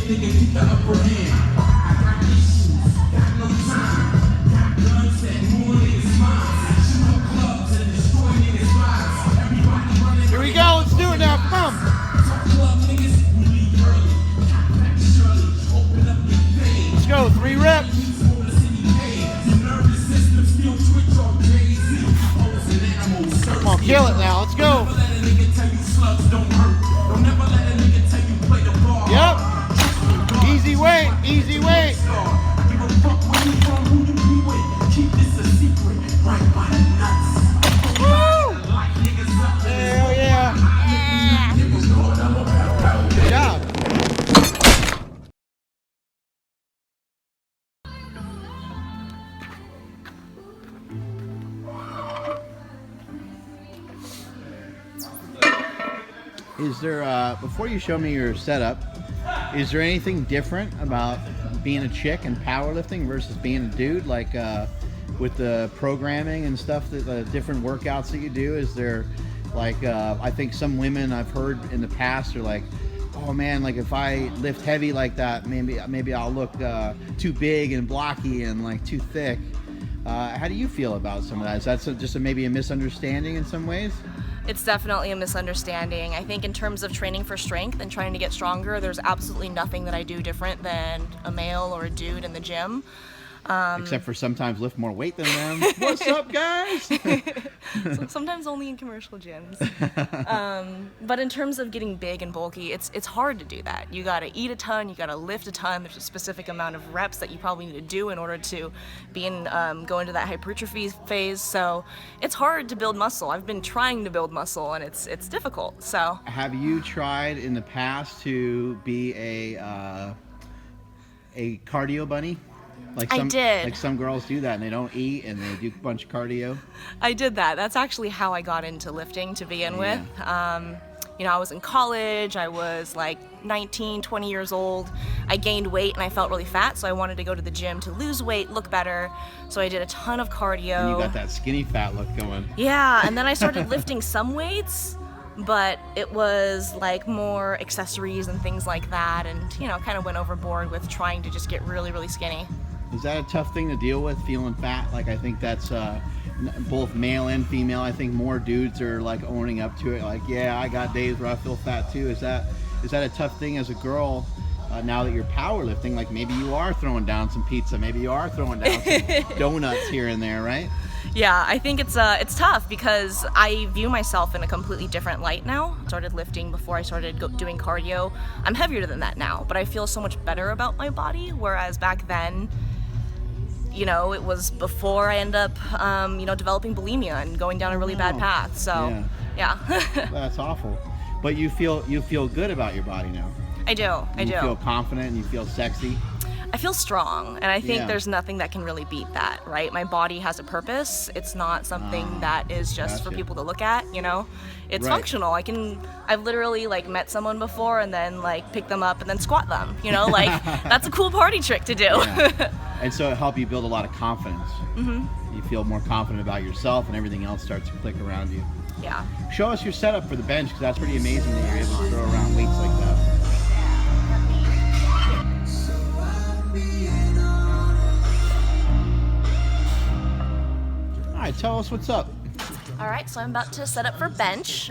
Here we go, let's do it now, come on. Let's go, 3 reps. Come on, kill it now, let's go. Yep. Easy weight, easy weight. Woo! Hell yeah. Good job. Is there, before you show me your setup, is there anything different about being a chick and powerlifting versus being a dude? Like with the programming and stuff, the different workouts that you do, is there like, I think some women I've heard in the past are like, oh man, like if I lift heavy like that, maybe I'll look too big and blocky and like too thick. How do you feel about some of that? Is that just maybe a misunderstanding in some ways? It's definitely a misunderstanding. I think in terms of training for strength and trying to get stronger, there's absolutely nothing that I do different than a male or a dude in the gym. Except for sometimes lift more weight than them. What's up, guys? Sometimes only in commercial gyms. But in terms of getting big and bulky, it's hard to do that. You gotta eat a ton, you gotta lift a ton. There's a specific amount of reps that you probably need to do in order to go into that hypertrophy phase. So it's hard to build muscle. I've been trying to build muscle, and it's difficult. So have you tried in the past to be a cardio bunny? I did. Like some girls do that and they don't eat and they do a bunch of cardio. I did that. That's actually how I got into lifting to begin with. You know, I was in college. I was like 19, 20 years old. I gained weight and I felt really fat, so I wanted to go to the gym to lose weight, look better. So I did a ton of cardio. And you got that skinny fat look going. Yeah, and then I started lifting some weights, but it was like more accessories and things like that, and you know, kind of went overboard with trying to just get really, really skinny. Is that a tough thing to deal with, feeling fat? Like, I think that's both male and female. I think more dudes are like owning up to it. Like, yeah, I got days where I feel fat too. Is that a tough thing as a girl now that you're powerlifting? Like, maybe you are throwing down some pizza, maybe you are throwing down some donuts here and there, right? Yeah, I think it's tough because I view myself in a completely different light now. I started lifting before I started doing cardio. I'm heavier than that now, but I feel so much better about my body, whereas back then, you know, it was before I end up, you know, developing bulimia and going down a really bad path. So, yeah. That's awful. But you feel good about your body now. I do. You feel confident and you feel sexy. I feel strong, and I think there's nothing that can really beat that, right? My body has a purpose. It's not something that is just for people to look at, you know? It's functional. I've literally like met someone before and then like pick them up and then squat them, you know? Like, that's a cool party trick to do. Yeah. And so it helped you build a lot of confidence. You feel more confident about yourself and everything else starts to click around you. Yeah. Show us your setup for the bench, because that's pretty amazing that you're able to throw around weights like that. All right, tell us what's up. All right, so I'm about to set up for bench.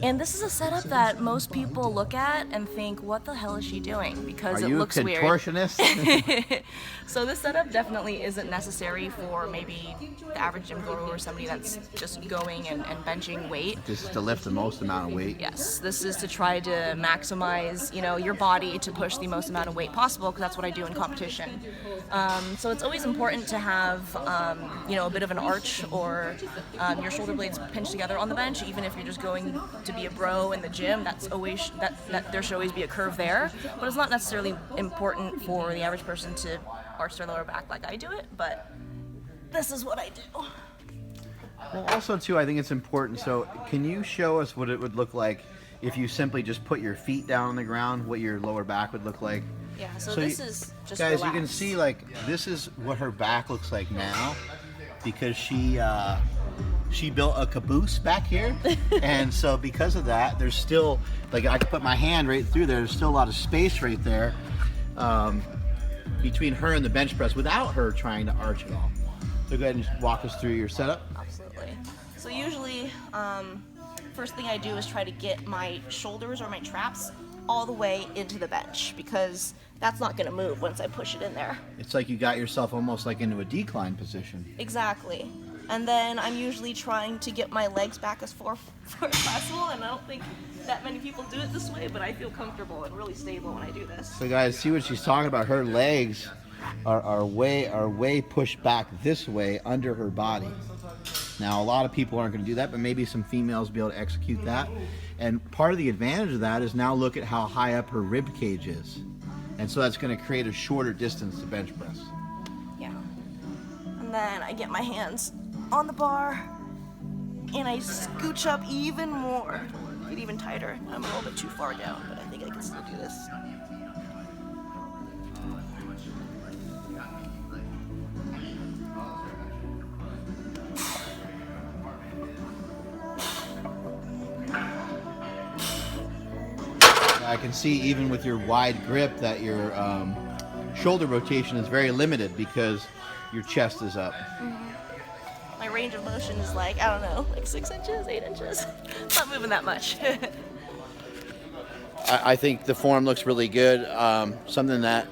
And this is a setup that most people look at and think, what the hell is she doing? Because it looks weird. Are you a contortionist? So this setup definitely isn't necessary for maybe the average gym goer or somebody that's just going and benching weight. Just to lift the most amount of weight. Yes, this is to try to maximize, you know, your body to push the most amount of weight possible, because that's what I do in competition. So it's always important to have, you know, a bit of an arch or your shoulder blades pinched together on the bench, even if you're just going to be a bro in the gym. That's always that there should always be a curve there, but it's not necessarily important for the average person to arch their lower back like I do it, but this is what I do. Well, also too, I think it's important. So can you show us what it would look like if you simply just put your feet down on the ground, what your lower back would look like? Yeah, so this is just guys, relaxed. You can see, like, this is what her back looks like now, because she she built a caboose back here. And so because of that, there's still, like I can put my hand right through there. There's still a lot of space right there between her and the bench press without her trying to arch at all. So go ahead and just walk us through your setup. Absolutely. So usually, first thing I do is try to get my shoulders or my traps all the way into the bench, because that's not going to move once I push it in there. It's like you got yourself almost like into a decline position. Exactly. And then I'm usually trying to get my legs back as far as possible, and I don't think that many people do it this way, but I feel comfortable and really stable when I do this. So guys, see what she's talking about. Her legs are way pushed back this way under her body. Now, a lot of people aren't going to do that, but maybe some females will be able to execute that. And part of the advantage of that is now look at how high up her rib cage is. And so that's going to create a shorter distance to bench press. Yeah. And then I get my hands on the bar and I scooch up even more. Get even tighter. I'm a little bit too far down, but I think I can still do this. I can see even with your wide grip that your shoulder rotation is very limited because your chest is up. My range of motion is like, I don't know, like 6 inches, 8 inches. It's not moving that much. I think the form looks really good. Something that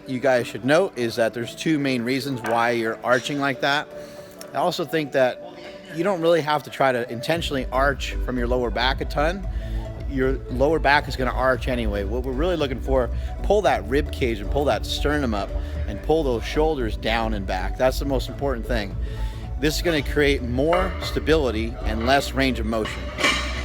you guys should note is that there's 2 main reasons why you're arching like that. I also think that you don't really have to try to intentionally arch from your lower back a ton. Your lower back is going to arch anyway. What we're really looking for, pull that rib cage and pull that sternum up and pull those shoulders down and back. That's the most important thing. This is going to create more stability and less range of motion.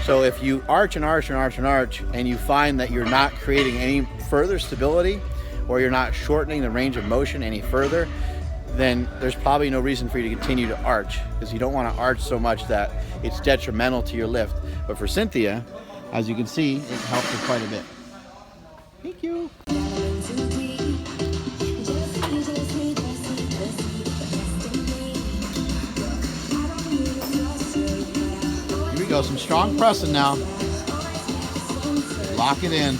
So if you arch and arch and arch and arch and you find that you're not creating any further stability or you're not shortening the range of motion any further, then there's probably no reason for you to continue to arch, because you don't want to arch so much that it's detrimental to your lift. But for Cynthia, as you can see, it helped her quite a bit. Thank you. Here we go, some strong pressing now. Lock it in.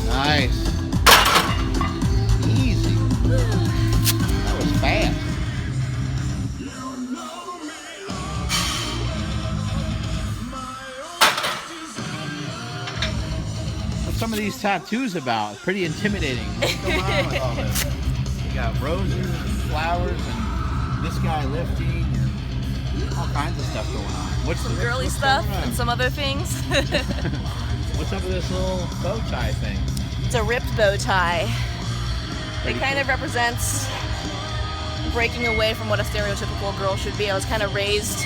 Nice. Easy. That was fast. What's some of these tattoos about? Pretty intimidating. What's going on with all this? You got roses and flowers and this guy lifting and all kinds of stuff going on. What's Some girly stuff and some other things. What's up with this little bow tie thing? It's a ripped bow tie. It kind of represents breaking away from what a stereotypical girl should be. I was kind of raised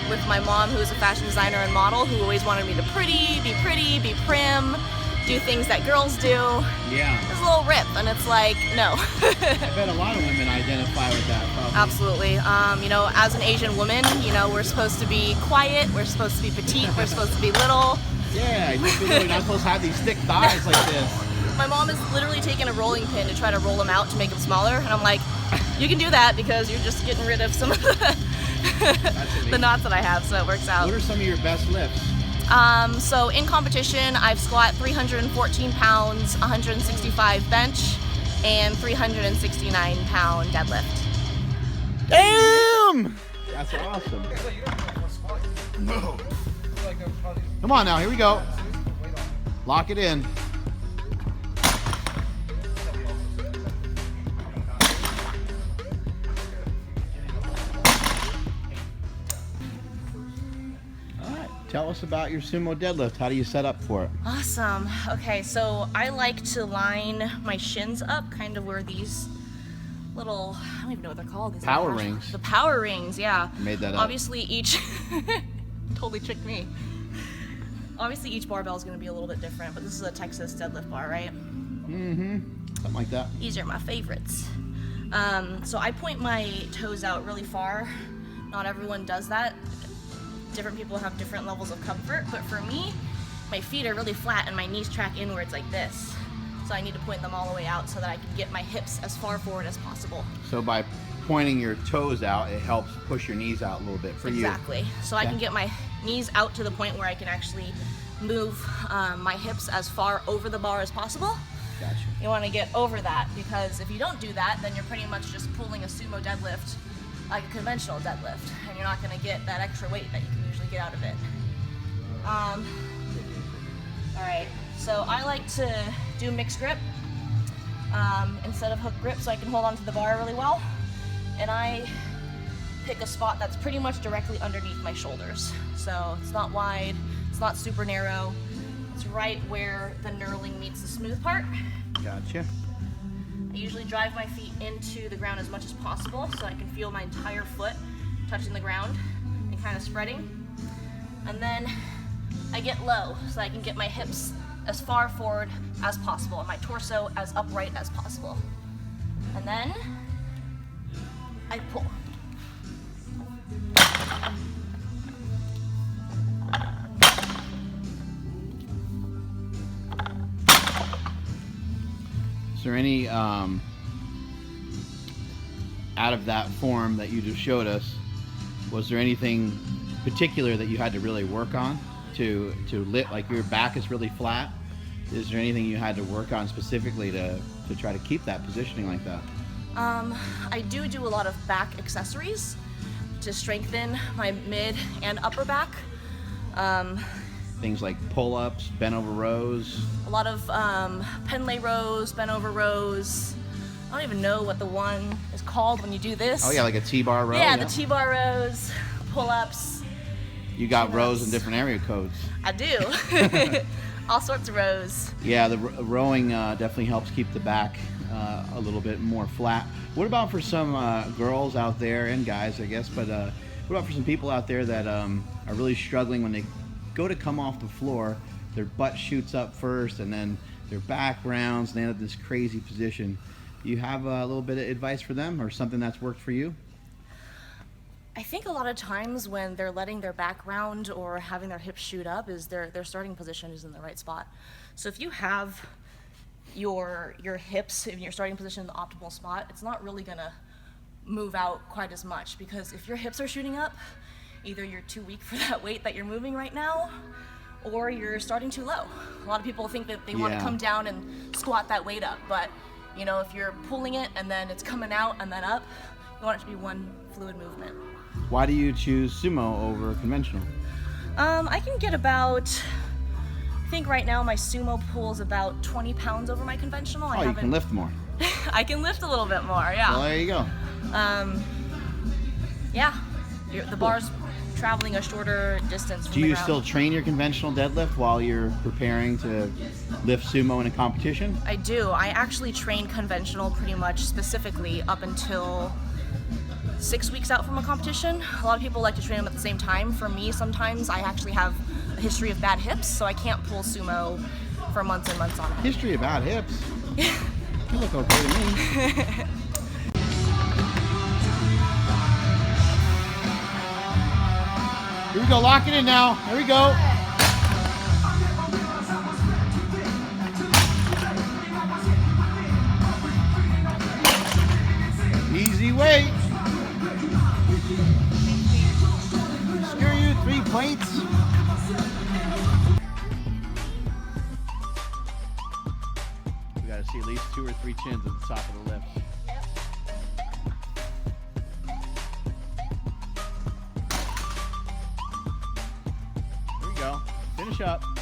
with my mom, who is a fashion designer and model, who always wanted me to be prim, do things that girls do. Yeah. It's a little rip, and it's like, no. I bet a lot of women identify with that, probably. Absolutely. You know, as an Asian woman, you know, we're supposed to be quiet, we're supposed to be petite, we're supposed to be little. Yeah, you're not supposed to have these thick thighs like this. My mom is literally taking a rolling pin to try to roll them out to make them smaller, and I'm like, you can do that because you're just getting rid of some of the knots that I have, so it works out. What are some of your best lifts? So in competition, I've squat 314 pounds, 165 bench, and 369 pound deadlift. Damn! That's awesome. Come on now, here we go. Lock it in. Tell us about your sumo deadlift. How do you set up for it? Awesome. Okay, so I like to line my shins up, kind of where these little, I don't even know what they're called. These Power little rings. The power rings, yeah. I made that up. Obviously each, totally tricked me. Obviously each barbell is going to be a little bit different, but this is a Texas deadlift bar, right? Mm-hmm. Something like that. These are my favorites. So I point my toes out really far. Not everyone does that. Different people have different levels of comfort, but for me, my feet are really flat and my knees track inwards like this. So I need to point them all the way out so that I can get my hips as far forward as possible. So by pointing your toes out, it helps push your knees out a little bit for you. Exactly. So I can get my knees out to the point where I can actually move my hips as far over the bar as possible. Gotcha. You want to get over that, because if you don't do that, then you're pretty much just pulling a sumo deadlift like a conventional deadlift, and you're not going to get that extra weight that you can usually get out of it. Alright, so I like to do mixed grip instead of hook grip, so I can hold onto the bar really well. And I pick a spot that's pretty much directly underneath my shoulders. So it's not wide, it's not super narrow. It's right where the knurling meets the smooth part. Gotcha. I usually drive my feet into the ground as much as possible so I can feel my entire foot touching the ground and kind of spreading. And then I get low so I can get my hips as far forward as possible and my torso as upright as possible. And then I pull. Is there any out of that form that you just showed us, was there anything particular that you had to really work on to lift? Like your back is really flat. Is there anything you had to work on specifically to try to keep that positioning like that? I do a lot of back accessories to strengthen my mid and upper back. Things like pull-ups, bent over rows. A lot of pen lay rows, bent over rows. I don't even know what the one is called when you do this. Oh yeah, like a T-bar row. Yeah, the T-bar rows, pull-ups. You got rows in different area codes. I do. All sorts of rows. Yeah, the rowing definitely helps keep the back a little bit more flat. What about for some girls out there, and guys, I guess, but what about for some people out there that are really struggling when they go to come off the floor, their butt shoots up first and then their back rounds and they end up in this crazy position? Do you have a little bit of advice for them or something that's worked for you? I think a lot of times when they're letting their back round or having their hips shoot up is their starting position is in the right spot. So if you have your hips in your starting position in the optimal spot, it's not really gonna move out quite as much, because if your hips are shooting up, either you're too weak for that weight that you're moving right now, or you're starting too low. A lot of people think that they want to come down and squat that weight up, but you know, if you're pulling it and then it's coming out and then up, you want it to be one fluid movement. Why do you choose sumo over conventional? I can get about, I think right now my sumo pulls about 20 pounds over my conventional. Oh, you can lift more. I can lift a little bit more, yeah. Well, there you go. Yeah, the bar's traveling a shorter distance from Do the you ground. still train your conventional deadlift while you're preparing to lift sumo in a competition? I do. I actually train conventional pretty much specifically up until 6 weeks out from a competition. A lot of people like to train them at the same time. For me, sometimes I actually have a history of bad hips, so I can't pull sumo for months and months on end. History of bad hips? You look okay to me. Here we go, lock it in now. Here we go. Easy weight. Screw you, 3 plates. We gotta see at least 2 or 3 chins at the top of the lift. Finish up. Good.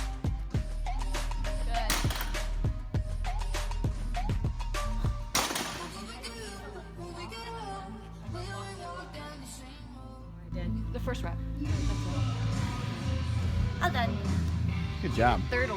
I did. The first rep. All done. Good job. Third.